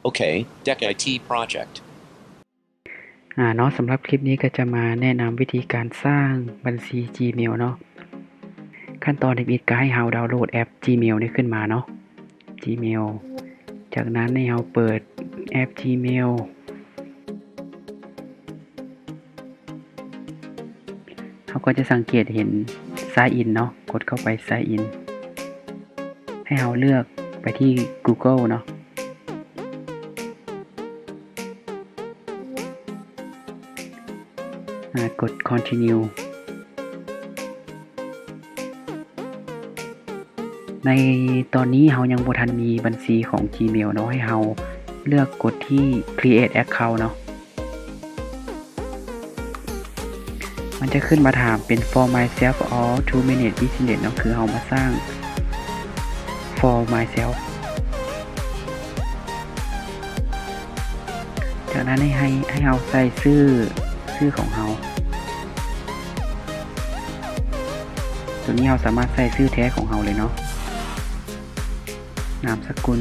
Okay, Deck IT project. เนาะสำหรับคลิปนี้ก็จะมาแนะนำวิธีการสร้างบัญชี Gmail เนาะขั้นตอนที่1ก็ให้เราดาวน์โหลดแอป Gmail นี้ขึ้นมาเนาะ Gmail จากนั้นให้เราเปิดแอป Gmail เราก็จะสังเกตเห็น Sign in เนาะกดเข้าไป Sign in ให้เราเลือกไปที่ Google เนาะกด continue ในตอนนี้เรายังบ่ทันมีบัญชีของ Gmail เนาะให้เราเลือกกดที่ create account เนาะมันจะขึ้นมาถามเป็น for myself or to manage business เนาะคือเรามาสร้าง for myself จากนั้นให้เราใส่ชื่อของเราตัวนี้เราสามารถใส่ชื่อแท้ของเราเลยเนาะนามสกุล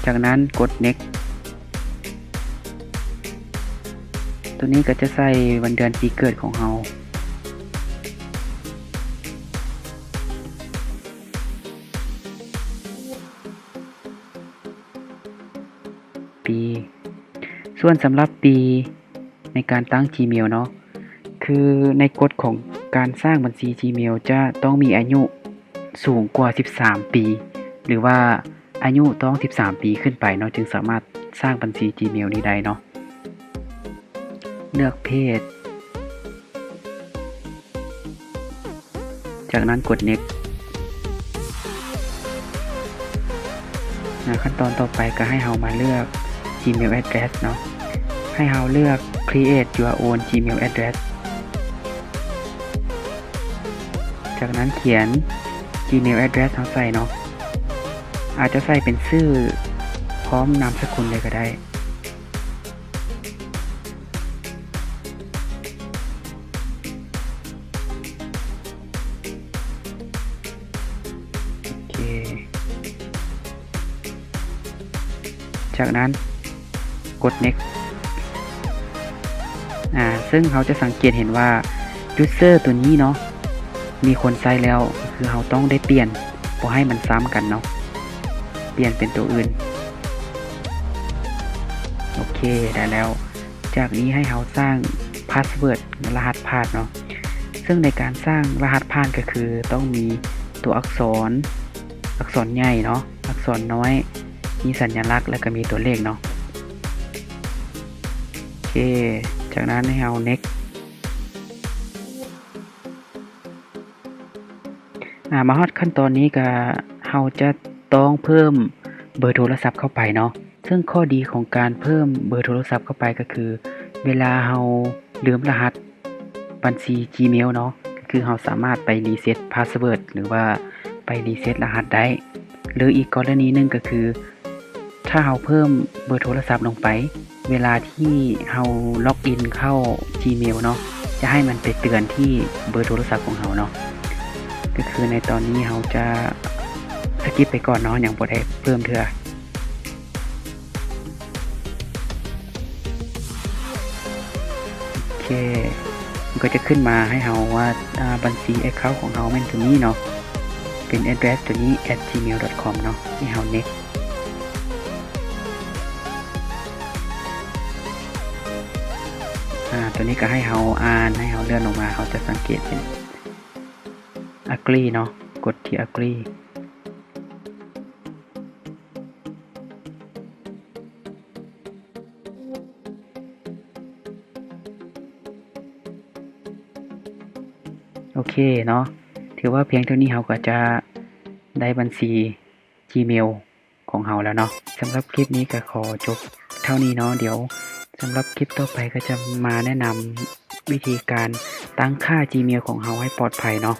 จากนั้นกด next ตัวนี้ก็จะใส่วันเดือนปีเกิดของเราปีส่วนสำหรับปีในการตั้ง Gmail เนาะคือในกฎของการสร้างบัญชี Gmail จะต้องมีอายุสูงกว่า13ปีหรือว่าอายุต้อง13ปีขึ้นไปเนาะจึงสามารถสร้างบัญชี Gmail นี้ได้เนาะเลือกเพศจากนั้นกด next ขั้นตอนต่อไปก็ให้เรามาเลือก Gmail address เนาะให้เราเลือก create your own Gmail address จากนั้นเขียน Gmail address เราใส่เนาะอาจจะใส่เป็นชื่อพร้อมนามสกุลเลยก็ได้โอเคจากนั้นกด next ซึ่งเขาจะสังเกตเห็นว่า user ตัวนี้เนาะมีคนใช้แล้วคือเราต้องได้เปลี่ยนบ่ให้มันซ้ำกันเนาะเปลี่ยนเป็นตัวอื่นโอเคได้แล้วจากนี้ให้เราสร้างพาสเวิร์ดรหัสผ่านเนาะซึ่งในการสร้างรหัสผ่านก็คือต้องมีตัวอักษรใหญ่เนาะอักษรน้อยมีสัญลักษณ์แล้วก็มีตัวเลขเนาะโอเคจากนั้นให้เรา next มาฮอดขั้นตอนนี้ก็เราจะต้องเพิ่มเบอร์โทรศัพท์เข้าไปเนาะซึ่งข้อดีของการเพิ่มเบอร์โทรศัพท์เข้าไปก็คือเวลาเราลืมรหัสบัญชี Gmail เนาะก็คือเราสามารถไปรีเซ็ตพาสเวิร์ดหรือว่าไปรีเซ็ตรหัสได้หรืออีกกรณีนึงก็คือถ้าเราเพิ่มเบอร์โทรศัพท์ลงไปเวลาที่เราล็อกอินเข้า Gmail เนาะจะให้มันไปเตือนที่เบอร์โทรศัพท์ของเราเนาะก็คือในตอนนี้เราจะสกิปไปก่อนเนาะอย่างบ่ได้เพิ่มเทื่อโอเคมันก็จะขึ้นมาให้เราว่าบัญชี account ของเราเป็นตัวนี้เนาะเป็น address ตัวนี้ @gmail.com เนาะให้เรา next ตัวนี้ก็ให้เราอ่านให้เราเลื่อนลงมาเขาจะสังเกตเป็น agree เนาะกดที่ agree โอเคเนาะถือว่าเพียงเท่านี้เราก็จะได้บัญชี Gmail ของเราแล้วเนาะสำหรับคลิปนี้ก็ขอจบเท่านี้เนาะเดี๋ยวสำหรับคลิปต่อไปก็จะมาแนะนำวิธีการตั้งค่า Gmail ของเราให้ปลอดภัยเนาะ